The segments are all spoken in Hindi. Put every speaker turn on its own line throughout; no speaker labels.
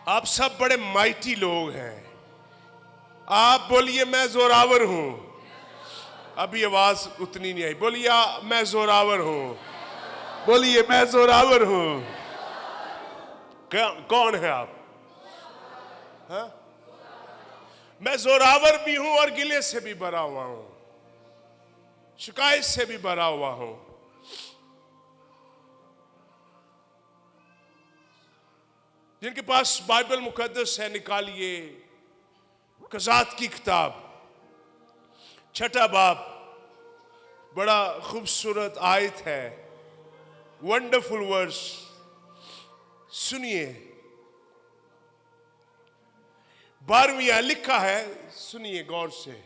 आप सब बड़े माइटी लोग हैं। आप बोलिए मैं जोरावर हूं। अभी आवाज उतनी नहीं आई। बोलिए मैं जोरावर हूं। बोलिए मैं जोरावर हूं। कौन है आप? हाँ? मैं जोरावर भी हूं और गिले से भी भरा हुआ हूं, शिकायत से भी भरा हुआ हूं। जिनके पास बाइबल मुकद्दस है निकालिए कज़ात की किताब, 6 बाब, बड़ा खूबसूरत आयत है, वंडरफुल वर्स। सुनिए 12वीं लिखा है, सुनिए गौर से।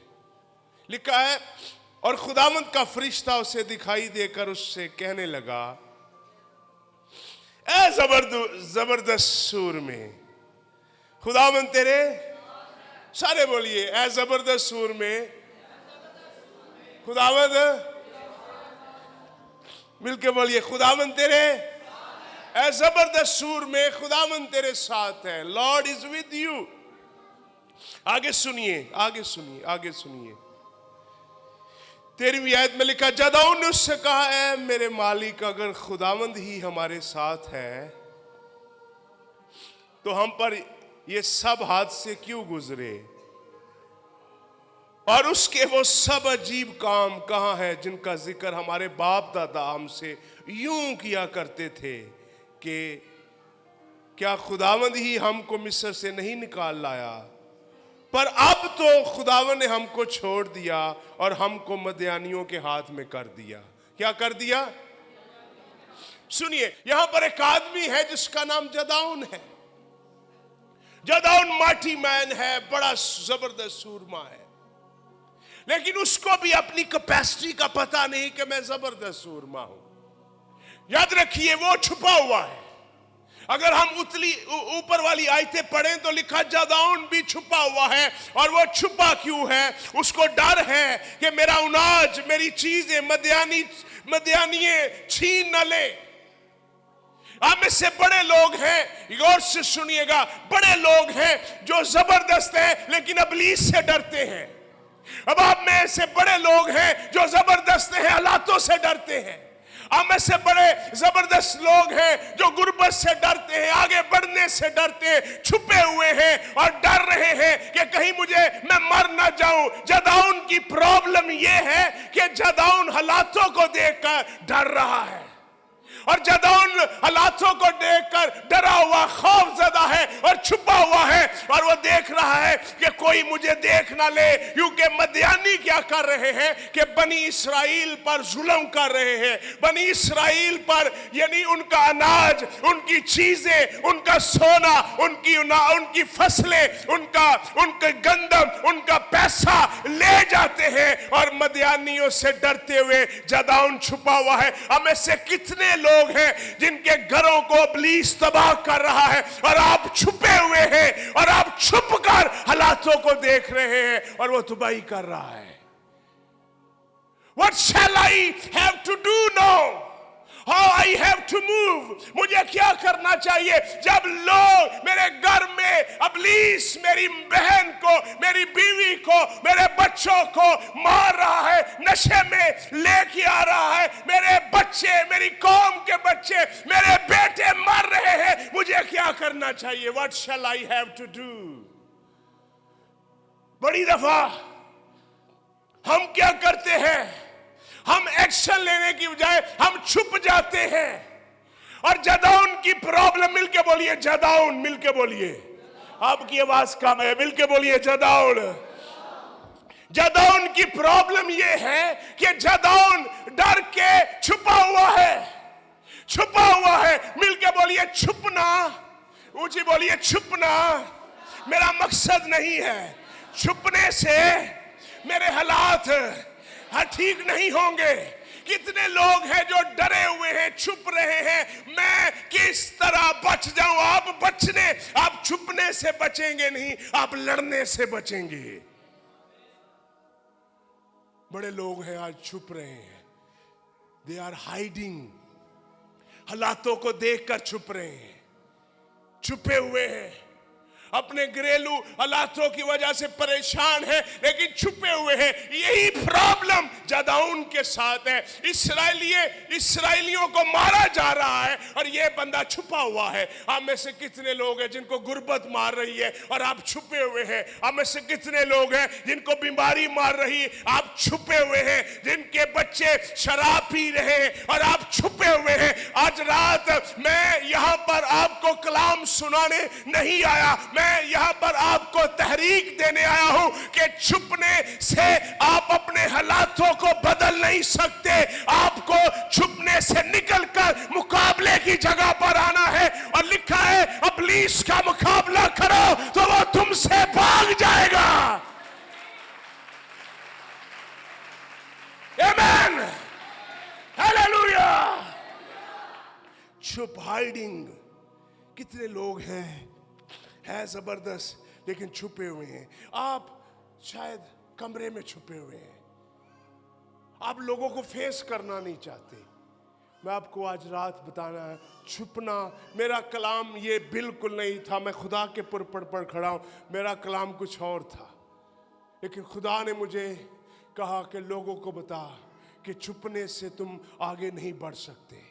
लिखा है, और खुदावंद का फरिश्ता उसे दिखाई देकर उससे कहने लगा, ए जबरदस्त सूर में खुदावंद तेरे, सारे बोलिए ए जबरदस्त सूर में खुदावंद, मिलके बोलिए खुदावंद तेरे, ए जबरदस्त सूर में खुदावंद तेरे साथ है। Lord is with you. आगे सुनिए, आगे सुनिए, आगे सुनिए। 13वीं आयत में लिखा, जदाऊन ने उससे कहा, ऐ मेरे मालिक, अगर खुदावंद ही हमारे साथ है तो हम पर ये सब हादसे क्यों गुजरे, और उसके वो सब अजीब काम कहां है जिनका जिक्र हमारे बाप दादा हमसे यूं किया करते थे कि क्या खुदावंद ही हमको मिस्र से नहीं निकाल लाया। पर अब तो खुदावंद ने हमको छोड़ दिया और हमको मदियानियों के हाथ में कर दिया। क्या कर दिया? सुनिए, यहां पर एक आदमी है जिसका नाम जदाऊन है। जदाऊन माटी मैन है, बड़ा जबरदस्त सूरमा है, लेकिन उसको भी अपनी कैपेसिटी का पता नहीं कि मैं जबरदस्त सूरमा हूं। याद रखिए, वो छुपा हुआ है। अगर हम ऊपर वाली आयतें पढ़ें तो लिखा, जदाऊन भी छुपा हुआ है। और वो छुपा क्यों है? उसको डर है कि मेरा अनाज, मेरी चीजें मदियानिये छीन न ले। आप में से बड़े लोग हैं, गौर से सुनिएगा, बड़े लोग हैं जो जबरदस्त हैं लेकिन इब्लीस से डरते हैं। अब आप में से बड़े लोग हैं जो जबरदस्त हैं, हालातों से डरते हैं। आप में से बड़े जबरदस्त लोग हैं जो गुर्बत से डरते हैं, आगे बढ़ने से डरते हैं, छुपे हुए हैं और डर रहे हैं कि कहीं मैं मर ना जाऊं। जदाऊन की प्रॉब्लम यह है कि जदाऊन हालातों को देखकर डर रहा है, और जदाऊन हालातों को देखकर डरा हुआ, खौफजदा है और छुपा हुआ है, और वो देख रहा है कि कोई मुझे देख ना ले। क्योंकि मदियानी क्या कर रहे हैं कि बनी इसराइल पर जुल्म कर रहे हैं। बनी इसराइल पर यानी उनका अनाज, उनकी चीजें, उनका सोना, उनकी फसलें, उनके गंदम, उनका पैसा ले जाते हैं, और मदियानियों से डरते हुए जदाऊन छुपा हुआ है। हमें से कितने लोग हैं जिनके घरों को इब्लीस तबाह कर रहा है, और आप छुपे हुए हैं और आप छुपकर हालातों को देख रहे हैं और वो तबाही कर रहा है। What shall I have to do now? How I have to move? मुझे क्या करना चाहिए जब लोग मेरे घर में इब्लीस मेरी बहन को, मेरी बीवी को, मेरे बच्चों को मार रहा है, नशे में लेके आ रहा है, मेरे बच्चे, मेरी कौम के बच्चे, मेरे बेटे मर रहे हैं, मुझे क्या करना चाहिए? What shall I have to do? बड़ी दफा हम क्या करते हैं, हम एक्शन लेने की बजाय हम छुप जाते हैं। और जदाऊन की प्रॉब्लम, मिलके बोलिए जदाऊन, मिलके बोलिए, आपकी आवाज कम है, मिलके बोलिए जदाऊन। जदाऊन की प्रॉब्लम यह है कि जदाऊन डर के छुपा हुआ है, छुपा हुआ है। मिलके बोलिए छुपना, ऊंची बोलिए छुपना। मेरा मकसद नहीं है, छुपने से मेरे हालात ठीक नहीं होंगे। कितने लोग हैं जो डरे हुए हैं, छुप रहे हैं, मैं किस तरह बच जाऊं। आप छुपने से बचेंगे नहीं, आप लड़ने से बचेंगे। बड़े लोग हैं आज छुप रहे हैं, दे आर हाइडिंग, हालातों को देखकर छुप रहे हैं, छुपे हुए हैं। अपने घरेलू हालातों की वजह से परेशान है, लेकिन छुपे हुए हैं। यही प्रॉब्लम जदाऊन के साथ है। इसराइलियों को मारा जा रहा है और ये बंदा छुपा हुआ है। आप में से कितने लोग हैं जिनको गुर्बत मार रही है और आप छुपे हुए हैं? आप में से कितने लोग हैं जिनको बीमारी मार रही है, आप छुपे हुए हैं? जिनके बच्चे शराब पी रहे हैं और आप छुपे हुए हैं? आज रात मैं यहां पर आपको कलाम सुनाने नहीं आया, मैं यहां पर आपको तहरीक देने आया हूं कि छुपने से आप अपने हालातों को बदल नहीं सकते। आपको छुपने से निकलकर मुकाबले की जगह पर आना है। और लिखा है, इब्लीस का मुकाबला करो तो वो तुमसे भाग जाएगा। आमीन, हालेलुया। छुप, हाइडिंग। कितने लोग हैं है जबरदस्त लेकिन छुपे हुए हैं। आप शायद कमरे में छुपे हुए हैं, आप लोगों को फेस करना नहीं चाहते। मैं आपको आज रात बताना है, छुपना। मेरा कलाम ये बिल्कुल नहीं था, मैं खुदा के पुरपड़ पर खड़ा हूं, मेरा कलाम कुछ और था, लेकिन खुदा ने मुझे कहा कि लोगों को बता कि छुपने से तुम आगे नहीं बढ़ सकते।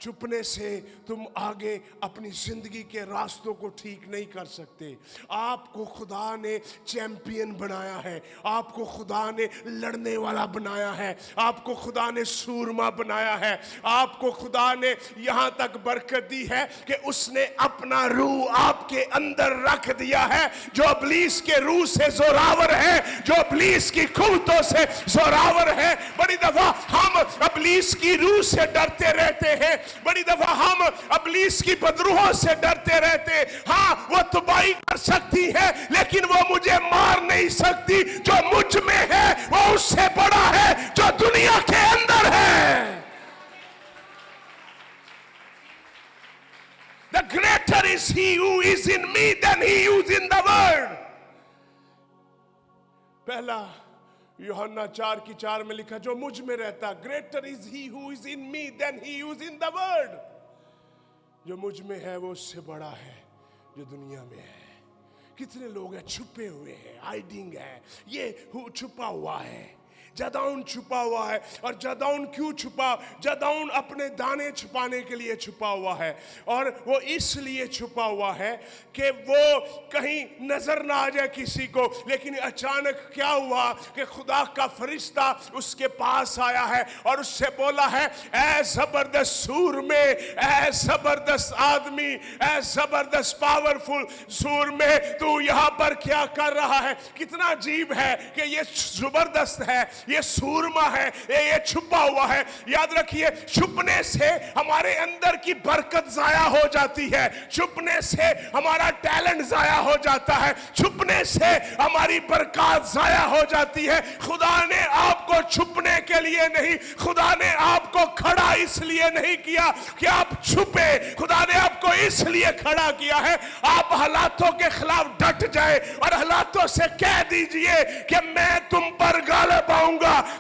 छुपने से तुम आगे अपनी जिंदगी के रास्तों को ठीक नहीं कर सकते। आपको खुदा ने चैंपियन बनाया है, आपको खुदा ने लड़ने वाला बनाया है, आपको खुदा ने सूरमा बनाया है, आपको खुदा ने यहां तक बरकत दी है कि उसने अपना रूह आपके अंदर रख दिया है, जो इब्लीस के रूह से जोरावर है, जो इब्लीस की कुव्वतों से जोरावर है। बड़ी दफा हम इब्लीस की रूह से डरते रहते हैं, बड़ी दफा हम इब्लीस की बदरूहों से डरते रहते। हाँ, वो तबाही कर सकती है लेकिन वो मुझे मार नहीं सकती। जो मुझ में है वो उससे बड़ा है जो दुनिया के अंदर है। The greater is he who is in me than he who is in the world. पहला यूहन्ना 4:4 में लिखा, जो मुझ में रहता, greater is he who is in me than he who is in the world. जो मुझ में है वो उससे बड़ा है जो दुनिया में है। कितने लोग हैं छुपे हुए हैं, हाइडिंग है, ये छुपा हुआ है। जदाऊन छुपा हुआ है। और जदाऊन क्यों छुपा? जदाऊन अपने दाने छुपाने के लिए छुपा हुआ है, और वो इसलिए छुपा हुआ है कि वो कहीं नजर ना आ जाए किसी को। लेकिन अचानक क्या हुआ कि खुदा का फरिश्ता उसके पास आया है और उससे बोला है, ऐ जबरदस्त सूर में, ऐ जबरदस्त आदमी, ऐ जबरदस्त पावरफुल सूर में, तू यहां पर क्या कर रहा है? कितना अजीब है कि ये जबरदस्त है, ये सूरमा है, ये छुपा हुआ है। याद रखिए, छुपने से हमारे अंदर की बरकत जाया हो जाती है, छुपने से हमारा टैलेंट जाया हो जाता है, छुपने से हमारी बरकत जाया हो जाती है। खुदा ने आपको छुपने के लिए नहीं, खुदा ने आपको खड़ा इसलिए नहीं किया कि आप छुपे। खुदा ने आपको इसलिए खड़ा किया है आप हालातों के खिलाफ डट जाए और हालातों से कह दीजिए कि मैं तुम पर गालिब आऊंगा,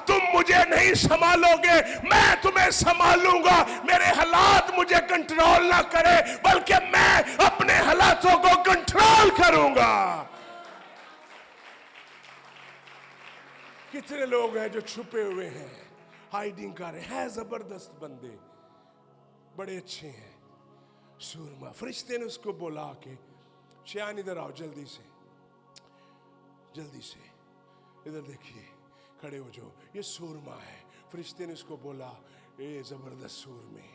तुम मुझे नहीं संभालोगे, मैं तुम्हें संभालूंगा। मेरे हालात मुझे कंट्रोल ना करे, बल्कि मैं अपने हालातों को कंट्रोल करूंगा। कितने लोग हैं जो छुपे हुए हैं, हाइडिंग कर रहे हैं। जबरदस्त बंदे, बड़े अच्छे हैं, सूरमा। फरिश्ते ने उसको बोला कि शियान इधर आओ, जल्दी से, जल्दी से इधर देखिए, खड़े हो जाओ, ये सूरमा है। फरिश्ते ने उसको बोला, ए जबरदस्त सूरमे,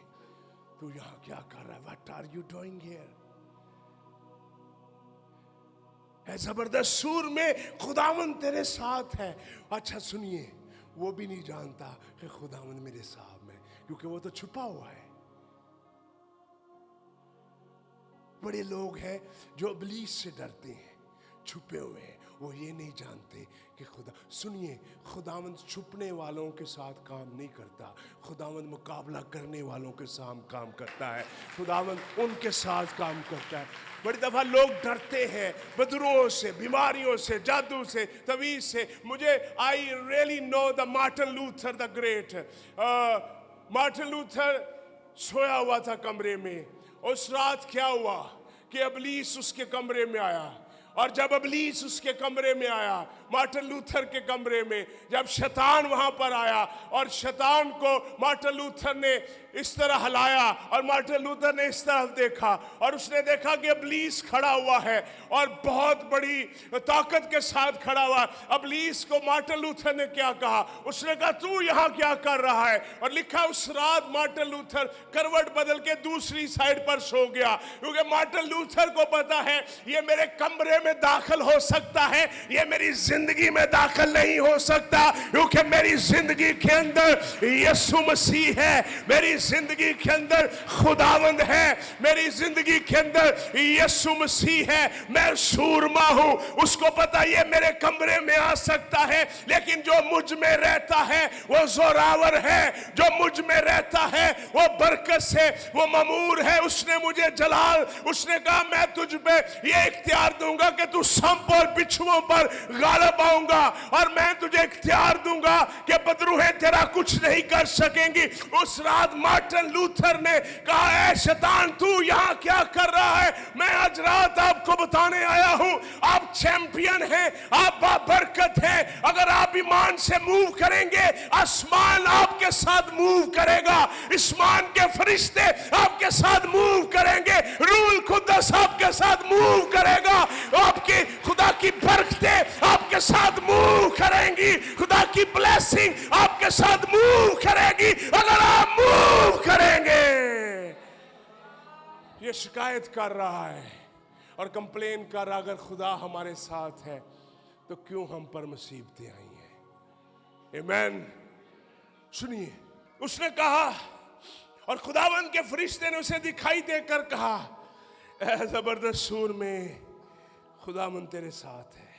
तू यहां क्या कर रहा है? What are you doing here? है जबरदस्त सूरमे, खुदावंद तेरे साथ है। अच्छा सुनिए, वो भी नहीं जानता कि खुदावंद मेरे साथ में, क्योंकि वो तो छुपा हुआ है। बड़े लोग हैं जो इब्लीस से डरते हैं, छुपे हुए हैं, वो ये नहीं जानते कि खुदा। सुनिए, खुदावंद छुपने वालों के साथ काम नहीं करता, खुदावंद मुकाबला करने वालों के साथ काम करता है, खुदावंद उनके साथ काम करता है। बड़ी दफा लोग डरते हैं बदरूहों से, बीमारियों से, जादू से, तवीज से। मुझे I really know the Martin Luther the great. Martin Luther सोया हुआ था कमरे में। उस रात क्या हुआ कि इब्लीस उसके कमरे में आया। और जब इब्लीस उसके कमरे में आया, मार्टिन लूथर के कमरे में, जब शैतान वहां पर आया और शैतान को मार्टिन लूथर ने इस तरह हिलाया और मार्टिन लूथर ने इस तरफ देखा और उसने देखा कि इब्लीस खड़ा हुआ है और बहुत बड़ी ताकत के साथ खड़ा हुआ है। इब्लीस को मार्टिन लूथर ने क्या कहा? उसने कहा तू यहाँ क्या कर रहा है? और लिखा उस रात मार्टिन लूथर करवट बदल के दूसरी साइड पर सो गया, क्योंकि मार्टिन लूथर को पता है ये मेरे कमरे में दाखिल हो सकता है, ये मेरी जिंदगी में दाखिल नहीं हो सकता, क्योंकि मेरी जिंदगी के अंदर यीशु मसीह है, मेरी जिंदगी के अंदर खुदावंद है, मेरी जिंदगी के अंदर यीशु मसीह है। मैं सूरमा हूं, उसको पता ये मेरे कमरे में आ सकता है, लेकिन जो मुझ में रहता है वो जोरावर है, जो मुझ में रहता है वो बरकत से वो ममूर है। उसने मुझे जलाल, उसने कहा मैं तुझ पे ये इख्तियार दूंगा कि तू सांप और बिच्छुओं पर गालिब आऊंगा, और मैं तुझे इख्तियार दूंगा कि बदरूहें तेरा कुछ नहीं कर सकेंगी। उस रात मार्टिन लूथर ने कहा ऐ शैतान तू यहां क्या कर रहा है? मैं आज रात आपको बताने आया हूं, आप चैंपियन हैं, आप बाबरकत हैं। अगर आप ईमान से मूव करेंगे, आसमान आपके साथ मूव करेगा, आसमान के फरिश्ते आपके साथ मूव करेंगे, रूल खुदस आपके साथ मूव करेगा, आपकी खुदा की बरकतें आपके साथ मूव करेंगी, खुदा की ब्लेसिंग आपके साथ मूव करेगी अगर आप मूव करेंगे। ये शिकायत कर रहा है और कंप्लेन कर रहा, अगर खुदा हमारे साथ है तो क्यों हम पर मुसीबतें आई हैं? आमीन। सुनिए, उसने कहा और खुदावंद के फरिश्ते ने उसे दिखाई देकर कहा ऐ जबरदस्त सूर में खुदावंद तेरे साथ है।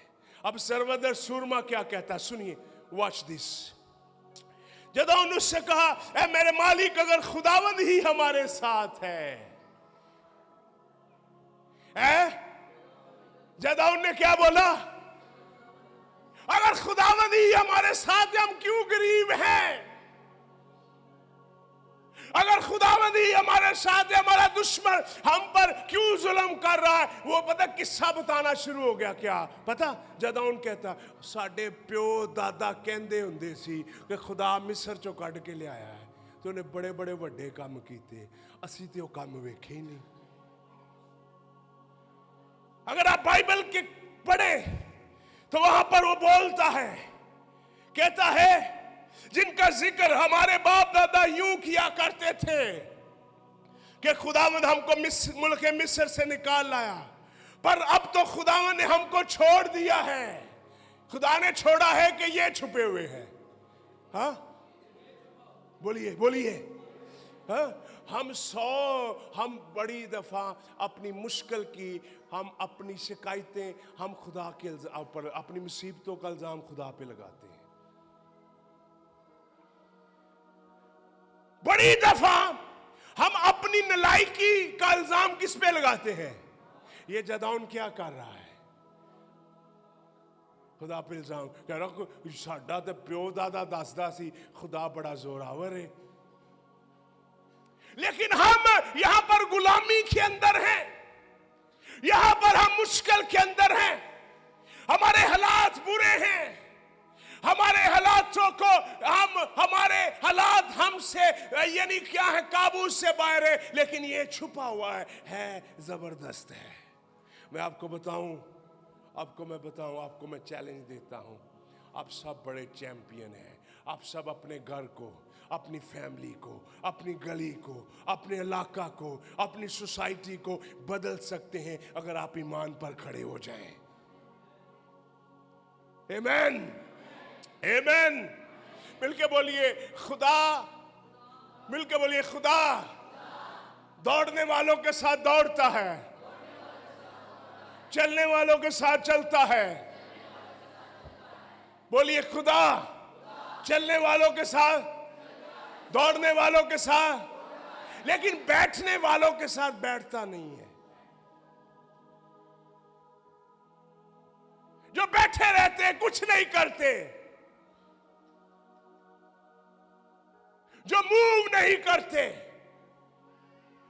अब जबरदस्त सूरमा क्या कहता, सुनिए, वॉच दिस। जदाऊन उससे कहा ऐ मेरे मालिक अगर खुदावंद ही हमारे साथ है। जदाऊन ने क्या बोला? अगर खुदावंद ही हमारे साथ है, हम क्यों गरीब हैं? अगर खुदावंद ही हमारे साथ है, हमारा दुश्मन हम पर क्यों जुल्म कर रहा है? वो पता किस्सा बताना शुरू हो गया। क्या पता? जदाऊन कहता साडे प्यो दादा कहंदे हुंदे सी कि खुदा मिस्र चों कढ के ले आया है तो उन्हें बड़े बड़े वड्डे काम कीते, असी ते वो काम वेखे ही नहीं। अगर आप बाइबल के पढ़े तो वहां पर वो बोलता है, कहता है जिनका जिक्र हमारे बाप दादा यूं किया करते थे कि खुदावंद हमको मुल्क मिस्र से निकाल लाया, पर अब तो खुदावंद ने हमको छोड़ दिया है। खुदा ने छोड़ा है कि ये छुपे हुए हैं? हाँ बोलिए बोलिए। हाँ, हम बड़ी दफा अपनी मुश्किल की, हम अपनी शिकायतें हम खुदा के ऊपर, अपनी मुसीबतों का इल्जाम खुदा पे लगाते हैं। बड़ी दफा हम अपनी नलायकी का इल्जाम किस पे लगाते हैं? ये जदाऊन क्या कर रहा है? खुदा पे इल्जाम कह रहा, साडा ते प्यो दादा दसदा सी खुदा बड़ा जोरावर है। लेकिन हम यहां पर गुलामी के अंदर हैं, यहां पर हम मुश्किल के अंदर हैं, हमारे हालात बुरे हैं, हमारे हालातों को हमारे हालात हमसे यानी क्या है, काबू से बाहर है, लेकिन ये छुपा हुआ है जबरदस्त है। मैं आपको बताऊं, आपको मैं चैलेंज देता हूं, आप सब बड़े चैंपियन हैं। आप सब अपने घर को, अपनी फैमिली को, अपनी गली को, अपने इलाका को, अपनी सोसाइटी को बदल सकते हैं अगर आप ईमान पर खड़े हो जाएं। आमीन, आमीन। मिलके बोलिए खुदा, मिलके बोलिए खुदा दौड़ने वालों के साथ दौड़ता है, चलने वालों के साथ चलता है। बोलिए खुदा चलने वालों के साथ, दौड़ने वालों के साथ, लेकिन बैठने वालों के साथ बैठता नहीं है। जो बैठे रहते हैं, कुछ नहीं करते, जो मूव नहीं करते,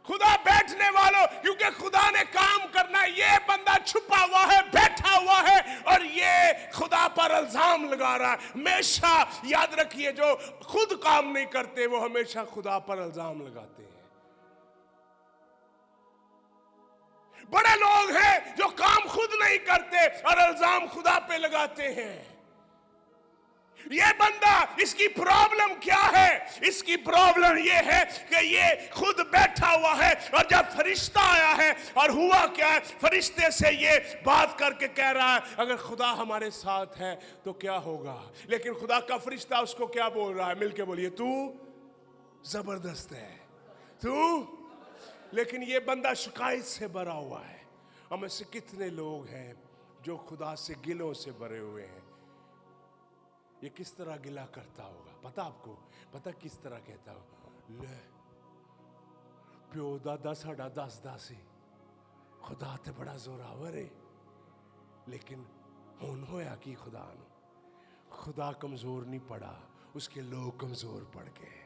खुदा बैठने वालों, क्योंकि खुदा ने काम करना है। ये बंदा छुपा हुआ है, बैठा हुआ है और ये खुदा पर इल्जाम लगा रहा है। हमेशा याद रखिए, जो खुद काम नहीं करते वो हमेशा खुदा पर इल्जाम लगाते हैं। बड़े लोग हैं जो काम खुद नहीं करते और इल्जाम खुदा पे लगाते हैं। ये बंदा, इसकी प्रॉब्लम क्या है? इसकी प्रॉब्लम ये है कि ये खुद बैठा हुआ है और जब फरिश्ता आया है, और हुआ क्या है, फरिश्ते से ये बात करके कह रहा है अगर खुदा हमारे साथ है तो क्या होगा। लेकिन खुदा का फरिश्ता उसको क्या बोल रहा है? मिलके बोलिए, तू जबरदस्त है, तू। लेकिन ये बंदा शिकायत से भरा हुआ है। हम ऐसे कितने लोग हैं जो खुदा से गिलों से भरे हुए हैं। ये किस तरह गिला करता होगा पता आपको? पता किस तरह कहता हो? ले प्यो दादा साडा दसदा सी खुदा ते बड़ा जोरावर है, लेकिन हुन होया कि खुदा कमजोर नहीं पड़ा, उसके लोग कमजोर पड़ गए।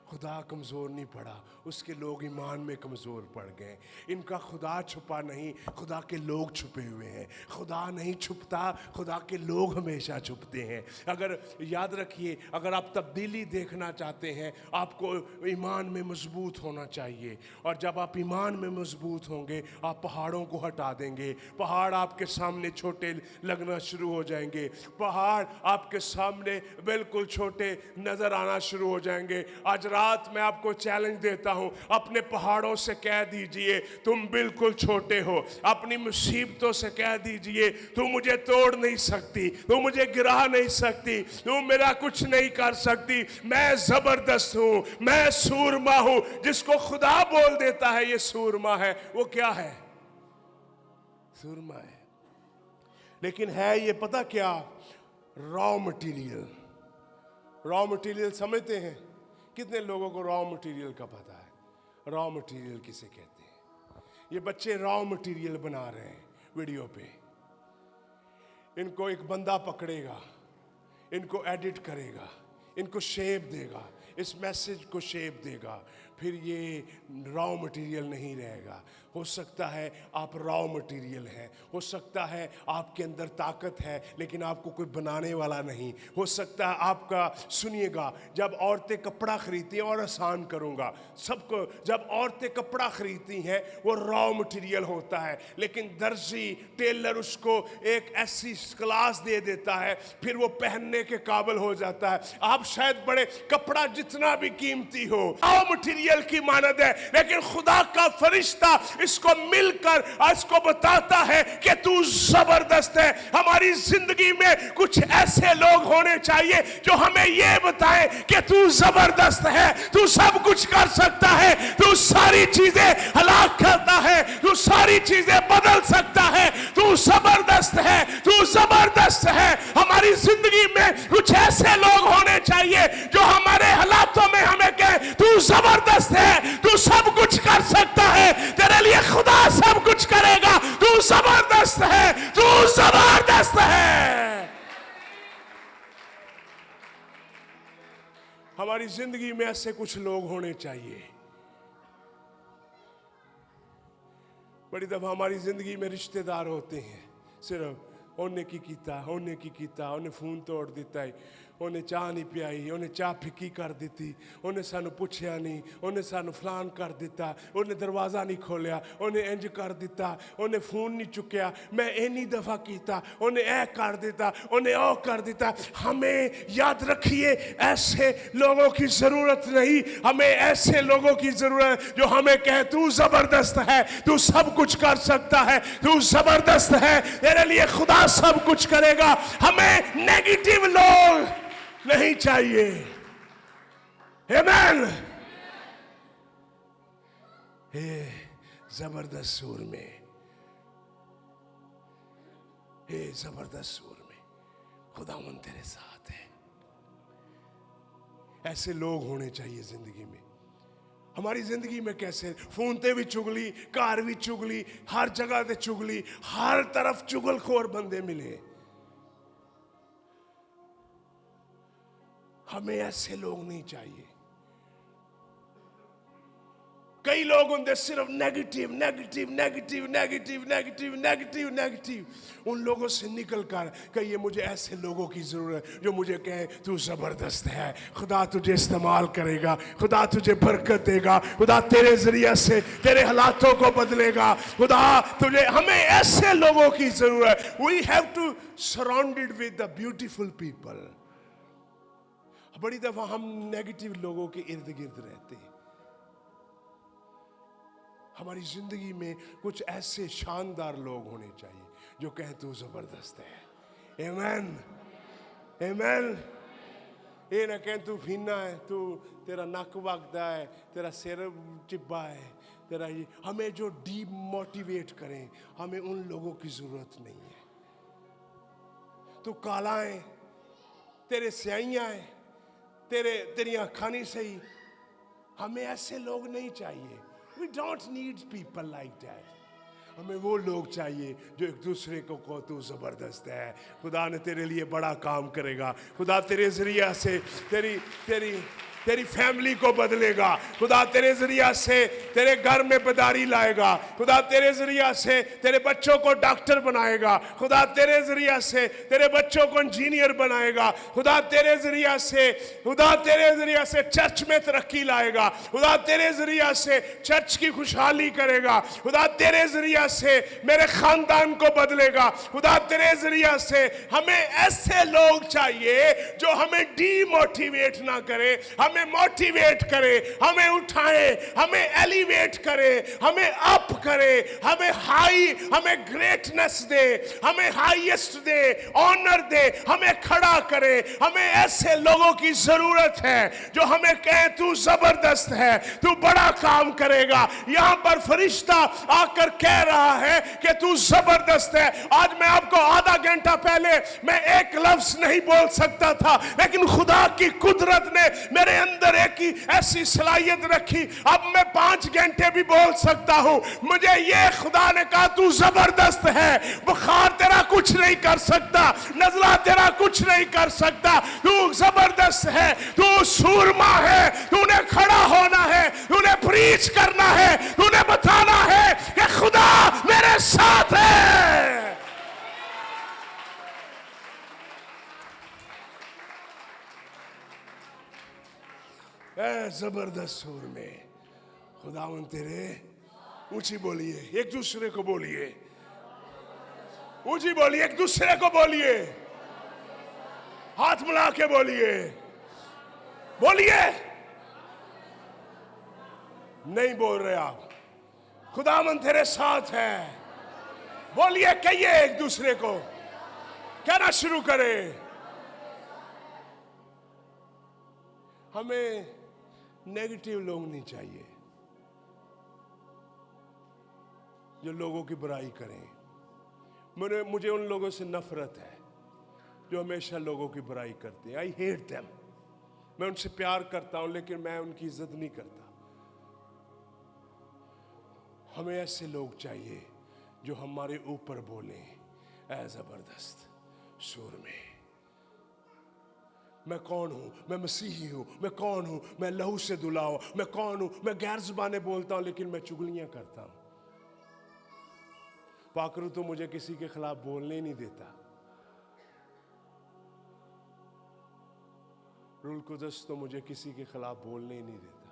खुदा कमजोर नहीं पड़ा, उसके लोग ईमान में कमजोर पड़ गए। इनका खुदा छुपा नहीं, खुदा के लोग छुपे हुए हैं। खुदा नहीं छुपता, खुदा के लोग हमेशा छुपते हैं। अगर याद रखिए, अगर आप तब्दीली देखना चाहते हैं, आपको ईमान में मजबूत होना चाहिए। और जब आप ईमान में मजबूत होंगे, आप पहाड़ों को हटा देंगे। पहाड़ आपके सामने छोटे लगना शुरू हो जाएंगे। पहाड़ आपके सामने बिल्कुल छोटे नजर आना शुरू हो जाएंगे। आज रात मैं आपको चैलेंज देता हूं, अपने पहाड़ों से कह दीजिए तुम बिल्कुल छोटे हो। अपनी मुसीबतों से कह दीजिए तुम मुझे तोड़ नहीं सकती, तुम मुझे गिरा नहीं सकती, तुम मेरा कुछ नहीं कर सकती। मैं जबरदस्त हूं, मैं सूरमा हूं। जिसको खुदा बोल देता है ये सूरमा है, वो क्या है? सूरमा है। लेकिन है ये पता क्या? Raw material. रॉ मटेरियल समझते हैं? कितने लोगों को रॉ मटेरियल का पता है? रॉ मटेरियल किसे कहते हैं? ये बच्चे रॉ मटेरियल बना रहे हैं वीडियो पे। इनको एक बंदा पकड़ेगा, इनको एडिट करेगा, इनको शेप देगा, इस मैसेज को शेप देगा, फिर ये रॉ मटेरियल नहीं रहेगा। हो सकता है आप रॉ मटेरियल हैं, हो सकता है आपके अंदर ताकत है लेकिन आपको कोई बनाने वाला नहीं। हो सकता है आपका, सुनिएगा, जब औरतें कपड़ा खरीदती हैं, और आसान करूँगा सबको, जब औरतें कपड़ा खरीदती हैं वो रॉ मटेरियल होता है, लेकिन दर्जी टेलर उसको एक ऐसी क्लास दे देता है, फिर वो पहनने के काबिल हो जाता है। आप शायद बड़े, कपड़ा जितना भी कीमती हो रॉ मटेरियल की मानद है, लेकिन खुदा का फरिश्ता इसको मिलकर इसको बताता है कि तू जबरदस्त है। हमारी जिंदगी में कुछ ऐसे लोग होने चाहिए जो हमें यह बताएं कि तू जबरदस्त है, तू सब कुछ कर सकता है, तू सारी चीजें हलाक करता है, तू सारी चीजें बदल सकता है, तू जबरदस्त है, तू जबरदस्त है। हमारी जिंदगी में कुछ ऐसे लोग होने चाहिए जो हमारे हालातों में हमें कहे तू जबरदस्त है, तू सब कुछ कर सकता है, तेरे लिए खुदा सब कुछ करेगा, तू जबरदस्त है, तू जबरदस्त है। हमारी जिंदगी में ऐसे कुछ लोग होने चाहिए। बड़ी दफा हमारी जिंदगी में रिश्तेदार होते हैं, सिर्फ उन्हें की कीता, उन्हें फोन तोड़ दिता है, उन्हें चाह नहीं पियाई, उन्हें चाह फिक्की कर दी, उन्हें सानू पुछया नहीं, उन्हें सानू फलान कर दिता, उन्हें दरवाज़ा नहीं खोलिया, उन्हें इंज कर दिता, उन्हें फोन नहीं चुकया, मैं इन्नी दफ़ा किया, उन्हें ऐ कर दिता, उन्हें ओ कर दिता। हमें याद रखिए, ऐसे लोगों की ज़रूरत नहीं, हमें ऐसे लोगों की ज़रूरत जो हमें कहे तू ज़बरदस्त है, तू सब कुछ कर सकता है, तू ज़बरदस्त है, तेरे लिए खुदा सब कुछ करेगा। हमें नेगेटिव लोग नहीं चाहिए। आमीन। हे जबरदस्त सूर में, हे जबरदस्त सूर में खुदावंद तेरे साथ है। ऐसे लोग होने चाहिए जिंदगी में। हमारी जिंदगी में कैसे? फोन ते भी चुगली, कार भी चुगली, हर जगह ते चुगली, हर तरफ चुगलखोर बंदे मिले। हमें ऐसे लोग नहीं चाहिए। कई लोग होंगे सिर्फ negative negative negative negative negative negative negative. उन लोगों से निकल कर कहिए मुझे ऐसे लोगों की जरूरत है जो मुझे कहे तू जबरदस्त है, खुदा तुझे इस्तेमाल करेगा, खुदा तुझे बरकत देगा, खुदा तेरे जरिए से तेरे हालातों को बदलेगा, खुदा तुझे, हमें ऐसे लोगों की जरूरत है। We have to surrounded with the beautiful people. बड़ी दफा हम नेगेटिव लोगों के इर्द गिर्द रहते हैं। हमारी जिंदगी में कुछ ऐसे शानदार लोग होने चाहिए जो कहें तू जबरदस्त है। आमीन आमीन। ये ना कहें तू फीना है, तू तेरा नक वगदा है, तेरा सिर चिब्बा है, तेरा ये। हमें जो डीमोटिवेट करें, हमें उन लोगों की जरूरत नहीं है। तू काला है, तेरे स्याहियां है, तेरी अखां नहीं सही, हमें ऐसे लोग नहीं चाहिए। We don't need people like that. हमें वो लोग चाहिए जो एक दूसरे को कहो तू जबरदस्त है, खुदा ने तेरे लिए बड़ा काम करेगा, खुदा तेरे जरिया से तेरी फैमिली को बदलेगा, खुदा तेरे जरिया से तेरे घर में बदारी लाएगा, खुदा तेरे जरिया से तेरे बच्चों को डॉक्टर बनाएगा, खुदा तेरे जरिया से तेरे बच्चों को इंजीनियर बनाएगा, खुदा तेरे जरिया से चर्च में तरक्की लाएगा, खुदा तेरे जरिया से चर्च की खुशहाली करेगा, खुदा तेरे जरिया से मेरे खानदान को बदलेगा, खुदा तेरे जरिया से। हमें ऐसे लोग चाहिए जो हमें डीमोटिवेट ना करे, हमें मोटिवेट करे, हमें उठाए, हमें एलिवेट करे, हमें अप करे, हमें ग्रेटनेस दे, हमें हाईएस्ट दे, ऑनर दे, हमें खड़ा करे। हमें ऐसे लोगों की जरूरत है जो हमें कहे तू जबरदस्त है, तू बड़ा काम करेगा। यहां पर फरिश्ता आकर कह रहा है कि तू जबरदस्त है। आज मैं आपको आधा घंटा पहले मैं एक लफ्ज नहीं बोल सकता था, लेकिन खुदा की कुदरत ने मेरे अंदर एक ही ऐसी सलाहियत रखी, अब मैं 5 घंटे भी बोल सकता हूं। मुझे ये खुदा ने कहा तू जबरदस्त है, बुखार तेरा कुछ नहीं कर सकता, नजला तेरा कुछ नहीं कर सकता, तू जबरदस्त है, तू सूरमा है, तूने खड़ा होना है, तूने प्रीच करना है, तूने बताना है कि खुदा मेरे साथ है। जबरदस्त सुर में खुदावन तेरे, ऊंची बोलिए, एक दूसरे को बोलिए, ऊंची बोलिए, एक दूसरे को बोलिए, हाथ मिला के बोलिए, बोलिए। नहीं बोल रहे आप, खुदावन तेरे साथ है, बोलिए, कहिए एक दूसरे को, कहना शुरू करें। हमें नेगेटिव लोग नहीं चाहिए जो लोगों की बुराई करें। मुझे उन लोगों से नफरत है जो हमेशा लोगों की बुराई करते हैं। I hate them. मैं उनसे प्यार करता हूं लेकिन मैं उनकी इज्जत नहीं करता। हमें ऐसे लोग चाहिए जो हमारे ऊपर बोले ऐ जबरदस्त सुर में, मैं कौन हूं, मैं मसीही हूं, मैं कौन हूं, मैं लहू से धुला हूं, मैं कौन हूं, मैं गैर जुबानें बोलता हूं लेकिन मैं चुगलियां करता हूं। पाकरू तो मुझे किसी के खिलाफ बोलने ही नहीं देता। रूल कुदस तो मुझे किसी के खिलाफ बोलने ही नहीं देता।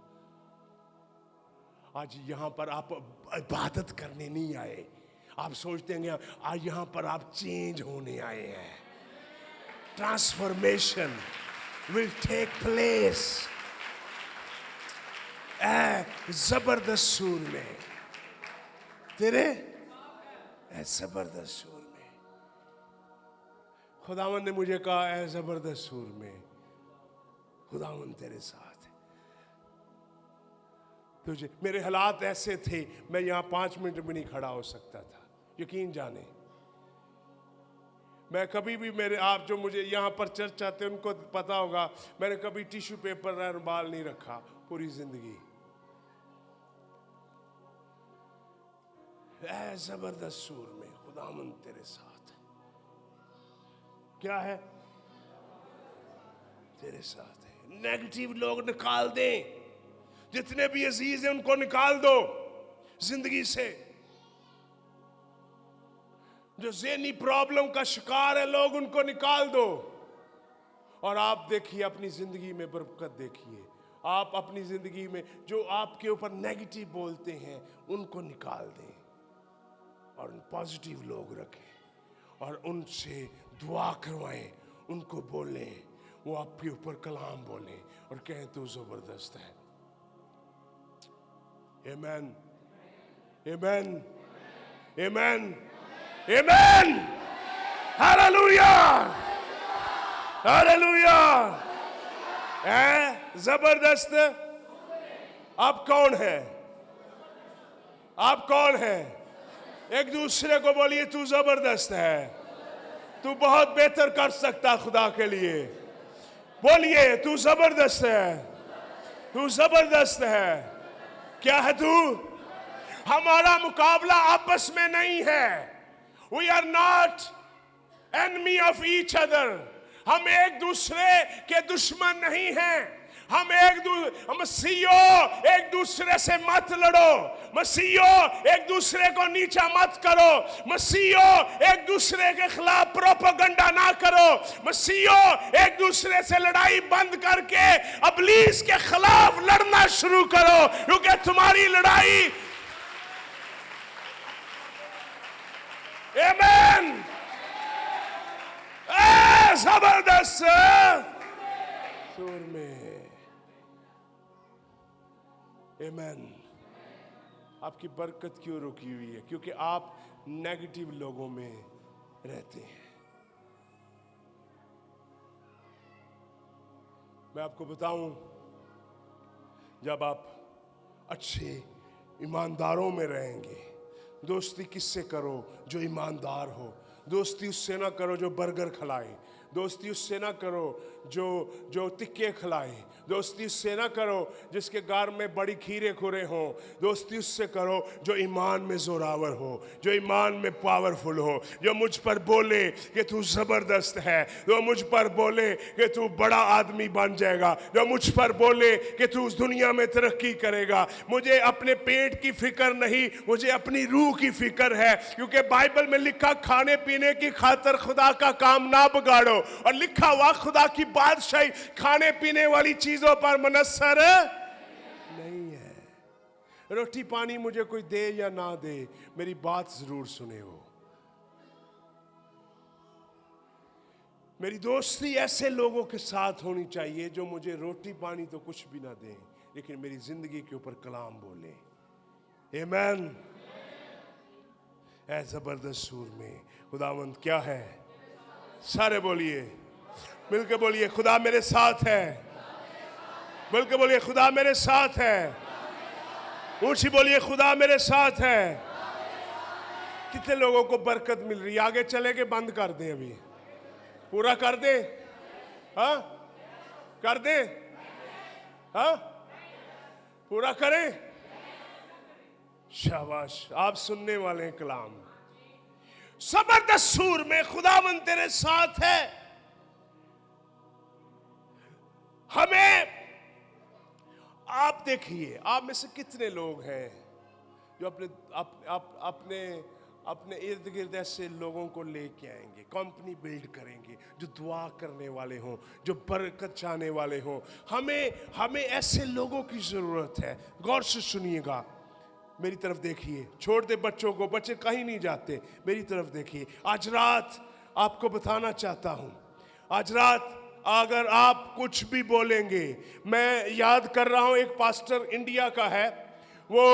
आज यहां पर आप इबादत करने नहीं आए, आप सोचते हैं आज यहां पर आप चेंज होने आए हैं। Transformation will take place। जबरदस्त सुर में तेरे, जबरदस्त सुर में खुदावन ने मुझे कहा ऐ जबरदस्त सुर में खुदावन तेरे साथ है। तुझे मेरे हालात ऐसे थे, मैं यहां 5 मिनट भी नहीं खड़ा हो सकता था। यकीन जाने मैं कभी भी, मेरे आप जो मुझे यहाँ पर चर्च आते हैं उनको पता होगा, मैंने कभी टिश्यू पेपर और बाल नहीं रखा पूरी जिंदगी। ऐ जबरदस्त सूर में खुदावन तेरे साथ है। क्या है? तेरे साथ है। नेगेटिव लोग निकाल दें जितने भी अजीज हैं उनको निकाल दो जिंदगी से। जो ज़हनी प्रॉब्लम का शिकार है लोग, उनको निकाल दो। और आप देखिए अपनी जिंदगी में बरकत देखिए। आप अपनी जिंदगी में जो आपके ऊपर नेगेटिव बोलते हैं उनको निकाल दें और पॉजिटिव लोग रखें और उनसे दुआ करवाएं, उनको बोलें, वो आपके ऊपर कलाम बोलें और कहें तू जबरदस्त है। आमीन, आमीन, आमीन, आमीन, हालेलुया, हालेलुया। जबरदस्त। आप कौन है? आप कौन है? एक दूसरे को बोलिए तू जबरदस्त है, तू बहुत बेहतर कर सकता खुदा के लिए। बोलिए तू जबरदस्त है, तू जबरदस्त है। क्या है तू? हमारा मुकाबला आपस में नहीं है। We are not enemy of each other. हम एक दूसरे के दुश्मन नहीं हैं। मसीहो एक दूसरे से मत लड़ो। मसीहो एक दूसरे को नीचा मत करो। मसीहो एक दूसरे के खिलाफ प्रोपेगेंडा ना करो। मसीहो एक दूसरे से लड़ाई बंद करके इब्लीस के खिलाफ लड़ना शुरू करो, क्योंकि तुम्हारी लड़ाई, आमीन, जबरदस्त सुर में, आमीन। आपकी बरकत क्यों रुकी हुई है? क्योंकि आप नेगेटिव लोगों में रहते हैं। मैं आपको बताऊं, जब आप अच्छे ईमानदारों में रहेंगे, दोस्ती किससे करो? जो ईमानदार हो। दोस्ती उससे ना करो जो बर्गर खिलाए। दोस्ती उससे ना करो जो टिक्के खिलाए। दोस्ती उससे ना करो जिसके घर में बड़ी खीरे खुरे हों। दोस्ती उससे करो जो ईमान में जोरावर हो, जो ईमान में पावरफुल हो, जो मुझ पर बोले कि तू ज़बरदस्त है, जो मुझ पर बोले कि तू बड़ा आदमी बन जाएगा, जो मुझ पर बोले कि तू उस दुनिया में तरक्की करेगा। मुझे अपने पेट की फिक्र नहीं, मुझे अपनी रूह की फिक्र है, क्योंकि बाइबल में लिखा खाने पीने की खातिर खुदा का काम ना बिगाड़ो, और लिखा हुआ खुदा की बादशाही खाने पीने वाली चीजों पर मुनस्सर नहीं है। रोटी पानी मुझे कोई दे या ना दे, मेरी बात जरूर सुने वो। मेरी दोस्ती ऐसे लोगों के साथ होनी चाहिए जो मुझे रोटी पानी तो कुछ भी ना दें, लेकिन मेरी जिंदगी के ऊपर कलाम बोले। आमीन। ऐ जबरदस्त सूर में खुदावंद क्या है? सारे बोलिए, मिलके बोलिए खुदा मेरे साथ है। मिलके बोलिए खुदा मेरे साथ है। ऊंची बोलिए खुदा मेरे साथ है। कितने लोगों को बरकत मिल रही है? आगे चले के बंद कर दें, अभी पूरा कर दे। हाँ कर दे, हाँ पूरा करें। शाबाश, आप सुनने वाले हैं कलाम। जबरदस्त सूर में खुदावंद तेरे साथ है। हमें आप देखिए, आप में से कितने लोग हैं जो अपने इर्द गिर्द ऐसे लोगों को लेके आएंगे, कंपनी बिल्ड करेंगे, जो दुआ करने वाले हों, जो बरकत चाहने वाले हों। हमें ऐसे लोगों की जरूरत है। गौर से सुनिएगा, मेरी तरफ देखिए। छोड़ दे बच्चों को, बच्चे कहीं नहीं जाते। मेरी तरफ देखिए। आज रात आपको बताना चाहता हूं, आज रात अगर आप कुछ भी बोलेंगे, मैं याद कर रहा हूं, एक पास्टर इंडिया का है, वो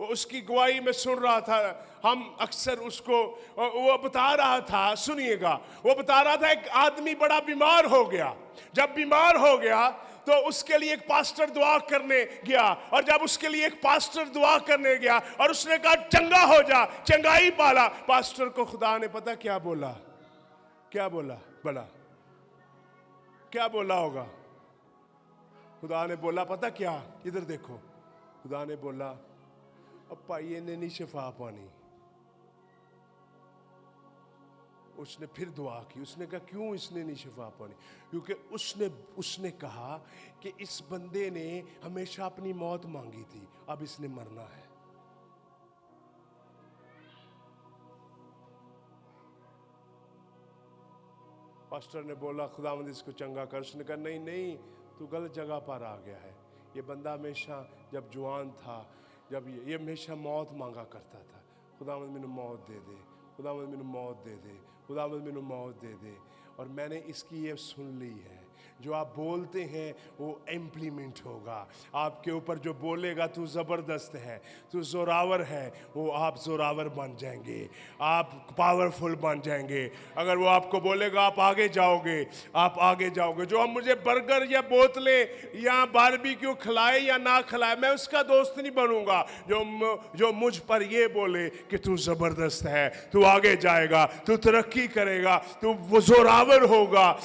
उसकी गवाही में सुन रहा था। हम अक्सर उसको, वो बता रहा था, सुनिएगा, वो बता रहा था एक आदमी बड़ा बीमार हो गया। जब बीमार हो गया तो उसके लिए एक पास्टर दुआ करने गया, और जब उसके लिए एक पास्टर दुआ करने गया और उसने कहा चंगा हो जा, चंगाई पाला, पास्टर को खुदा ने पता क्या बोला? क्या बोला? बोला क्या बोला होगा? खुदा ने बोला पता क्या? इधर देखो, खुदा ने बोला अब भाई ने नहीं शिफा पानी, उसने फिर दुआ की। उसने कहा क्यों इसने नहीं शिफा पानी? क्योंकि उसने कहा कि इस बंदे ने हमेशा अपनी मौत मांगी थी, अब इसने मरना है। पास्टर ने बोला खुदावंद इसको चंगा कर। उसने कहा नहीं नहीं, तू गलत जगह पर आ गया है। ये बंदा हमेशा जब जवान था, जब ये हमेशा मौत मांगा करता था, खुदावंद मैंने मौत दे दे, खुदावंद मैंने मौत दे दे, खुदावंद मैंने मौत दे दे। और मैंने इसकी ये सुन ली है, जो आप बोलते हैं वो इम्प्लीमेंट होगा। आपके ऊपर जो बोलेगा तू ज़बरदस्त है, तू ज़ोरावर है, वो आप ज़ोरावर बन जाएंगे, आप पावरफुल बन जाएंगे। अगर वो आपको बोलेगा आप आगे जाओगे, आप आगे जाओगे। जो हम मुझे बर्गर या बोतलें या बारबेक्यू खिलाए या ना खिलाए, मैं उसका दोस्त नहीं बनूंगा। जो मुझ पर ये बोले कि तू ज़बरदस्त है, तू आगे जाएगा, तू तरक्की करेगा, तू ज़ोरावर होगा।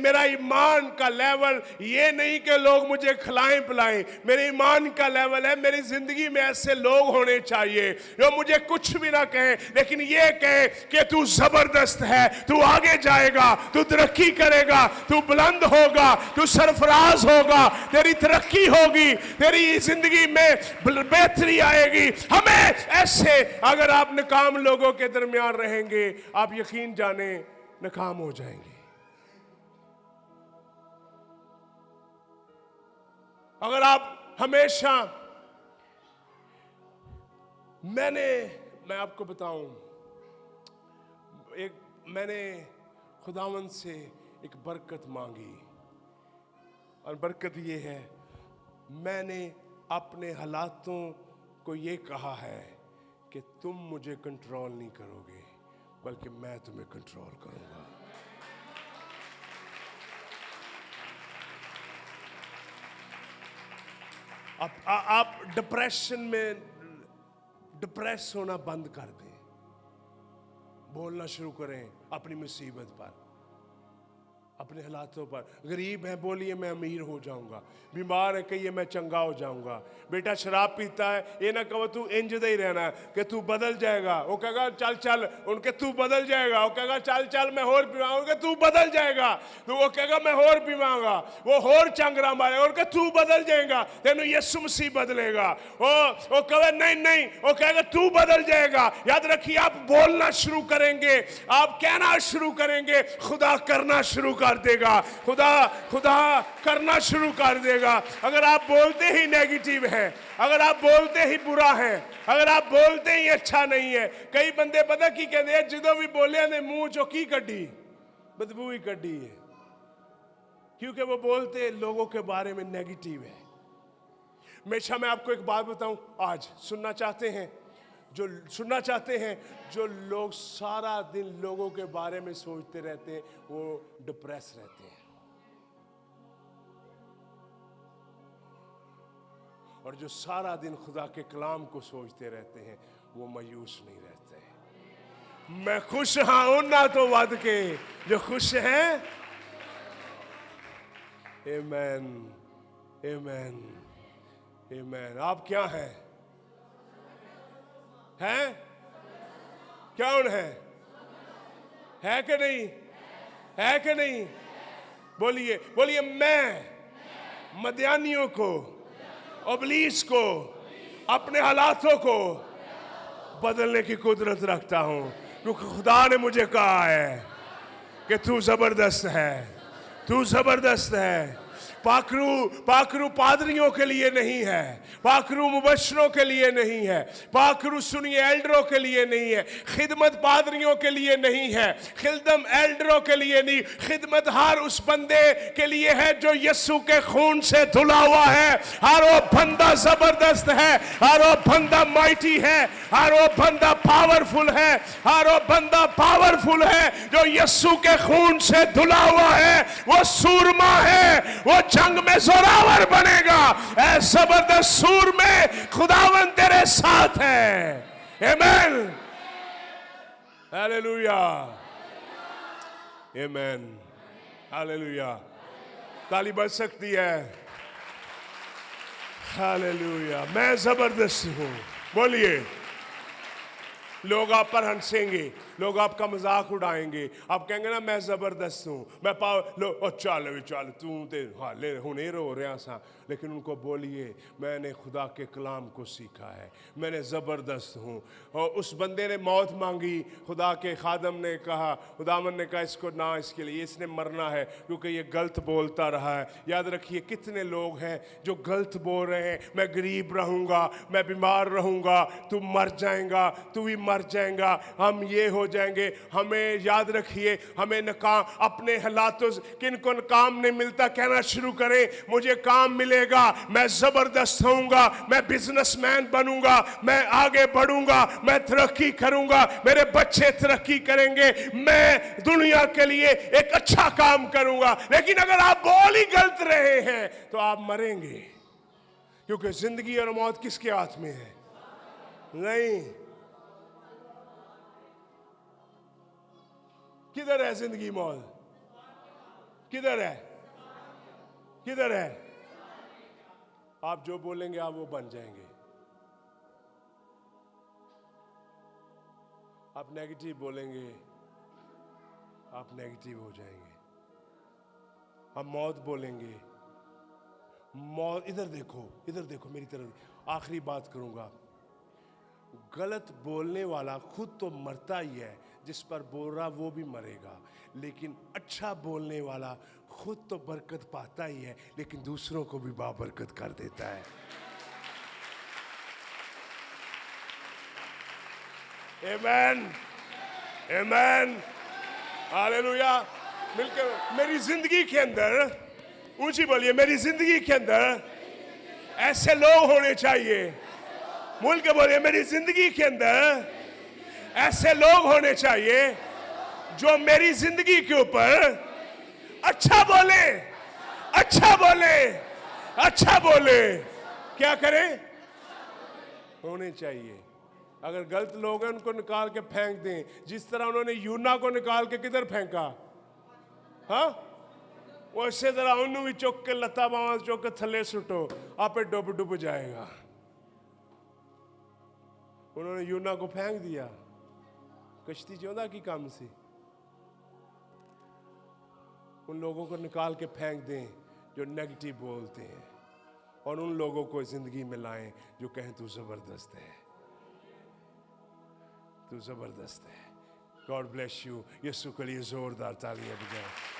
मेरा ईमान का लेवल ये नहीं कि लोग मुझे खिलाएं पिलाएं। मेरे ईमान का लेवल है मेरी जिंदगी में ऐसे लोग होने चाहिए जो मुझे कुछ भी ना कहें, लेकिन ये कहे कि तू जबरदस्त है, तू आगे जाएगा, तू तरक्की करेगा, तू बुलंद होगा, तू सरफराज होगा, तेरी तरक्की होगी, तेरी जिंदगी में बेहतरी आएगी। हमें ऐसे, अगर आप नाकाम लोगों के दरमियान रहेंगे, आप यकीन जाने नाकाम हो जाएंगे। अगर आप हमेशा, मैं आपको बताऊं, मैंने खुदावंद से एक बरकत मांगी, और बरकत ये है, मैंने अपने हालातों को ये कहा है कि तुम मुझे कंट्रोल नहीं करोगे, बल्कि मैं तुम्हें कंट्रोल करूंगा। आप डिप्रेशन में डिप्रेस होना बंद कर दें, बोलना शुरू करें अपनी मुसीबत पर, अपने हालातों पर। गरीब है बोलिए मैं अमीर हो जाऊंगा, बीमार है कहिए मैं चंगा हो जाऊंगा। बेटा शराब पीता है, ये ना कहो तू इंज दे ही रहना कि तू बदल जाएगा। वो कहेगा चल चल, उनके तू बदल जाएगा। वो कहेगा चल चल मैं होर पीवाऊंगा, उनके तू बदल जाएगा। तो वो कहेगा मैं होर पीवाऊंगा, वो होर चंगरा मारे, उनके तू बदल जाएगा, तेनू यीशु मसीह बदलेगा। वो कहे नहीं नहीं, वो कहेगा तू बदल जाएगा। याद रखिए, आप बोलना शुरू करेंगे, आप कहना शुरू करेंगे, खुदा करना शुरू कर देगा, खुदा करना शुरू कर देगा। अगर आप बोलते ही नेगेटिव है, अगर आप बोलते ही बुरा है, अगर आप बोलते ही अच्छा नहीं है, कई बंदे पता की कहते हैं, जो भी बोलिया ने मुंह चो की कड्डी, बदबू ही कड्डी है, क्योंकि वो बोलते लोगों के बारे में नेगेटिव है। हमेशा मैं आपको एक बात बताऊं, आज सुनना चाहते हैं, जो लोग सारा दिन लोगों के बारे में सोचते रहते हैं, वो डिप्रेस रहते हैं, और जो सारा दिन खुदा के कलाम को सोचते रहते हैं, वो मायूस नहीं रहते। मैं खुश हूं ना तो वाद के जो खुश हैं। आमेन, आमेन, आमेन। आप क्या हैं? हैं? कौन है कि नहीं? है कि नहीं? बोलिए बोलिए, मैं मदियानियों को, इब्लीस को, अपने हालातों को बदलने की कुदरत रखता हूं, क्योंकि खुदा ने मुझे कहा है कि तू जबरदस्त है, तू जबरदस्त है। पाखरू पादरियों के लिए नहीं है, पाखरू मुबशरों के लिए नहीं है, पाखरू सुनिए एल्डरों के लिए नहीं है, खिदमत पादरियों के लिए नहीं है, खिदमत एल्डरों के लिए नहीं, खिदमत हर उस बंदे के लिए है जो यीशु के खून से धुला हुआ है। हर वो बंदा जबरदस्त है, हर वो बंदा माइटी है, हर वो बंदा पावरफुल है, हर वो बंदा पावरफुल है जो यीशु के खून से धुला हुआ है। वो सूरमा है, वो जंग में जोरावर बनेगा। ऐ जबरदस्त सूर में खुदावन तेरे साथ है। आमेन, हालेलुया, आमेन, हालेलुया। ताली बज सकती है? हालेलुया। मैं जबरदस्त हूं, बोलिए लोग आप पर हंसेंगे, लोग आपका मजाक उड़ाएंगे, आप कहेंगे ना मैं जबरदस्त हूं, मैं पाव लो ओ चल भी चल तू ते हाले हुने रो रहा सा। लेकिन उनको बोलिए मैंने खुदा के कलाम को सीखा है, मैंने ज़बरदस्त हूँ। और उस बंदे ने मौत मांगी, खुदा के खादम ने कहा, खुदावन ने कहा इसको ना, इसके लिए इसने मरना है क्योंकि ये गलत बोलता रहा है। याद रखिए कितने लोग हैं जो गलत बोल रहे हैं, मैं गरीब रहूँगा, मैं बीमार रहूँगा, तू मर जाएगा, तू भी मर जाएगा, हम ये हो जाएंगे। हमें याद रखिए, हमें नकाम अपने हालातों किन को काम नहीं मिलता कहना शुरू करें मुझे काम मिलेगा, मैं जबरदस्त होऊंगा, मैं बिजनेसमैन बनूंगा, मैं आगे बढ़ूंगा, मैं तरक्की करूंगा, मेरे बच्चे तरक्की करेंगे, मैं दुनिया के लिए एक अच्छा काम करूंगा। लेकिन अगर आप बोल ही गलत रहे हैं तो आप मरेंगे, क्योंकि जिंदगी और मौत किसके हाथ में है? नहीं। किधर है जिंदगी मौत? किधर है? किधर है? आप जो बोलेंगे आप वो बन जाएंगे। आप नेगेटिव बोलेंगे आप नेगेटिव हो जाएंगे। आप मौत बोलेंगे, मौत, इधर देखो, इधर देखो मेरी तरफ। आखिरी बात करूंगा, गलत बोलने वाला खुद तो मरता ही है, जिस पर बोल रहा वो भी मरेगा। लेकिन अच्छा बोलने वाला खुद तो बरकत पाता ही है, लेकिन दूसरों को भी बाबरकत कर देता है। आमेन, आमेन, हालेलुया। मिलकर मेरी जिंदगी के अंदर, ऊंची बोलिए, मेरी जिंदगी के अंदर ऐसे लोग होने चाहिए। बोल के बोलिए, मेरी जिंदगी के अंदर ऐसे लोग होने चाहिए जो मेरी जिंदगी के ऊपर अच्छा बोले, अच्छा बोले, अच्छा बोले। क्या करें? होने चाहिए। अगर गलत लोग हैं उनको निकाल के फेंक दें, जिस तरह उन्होंने यूना को निकाल के किधर फेंका, हाँ, वो इसी तरह उन्होंने भी चुक के लता बांव चुक के थले सुटो, आपे डुब डुब जाएगा। उन्होंने यूना को फेंक दिया, कश्ती चौदह की काम सी। उन लोगों को निकाल के फेंक दें जो नेगेटिव बोलते हैं, और उन लोगों को जिंदगी में लाएं जो कहें तू जबरदस्त है, तू जबरदस्त है। God bless you. यीशु के लिए जोरदार तालियां बजाएं।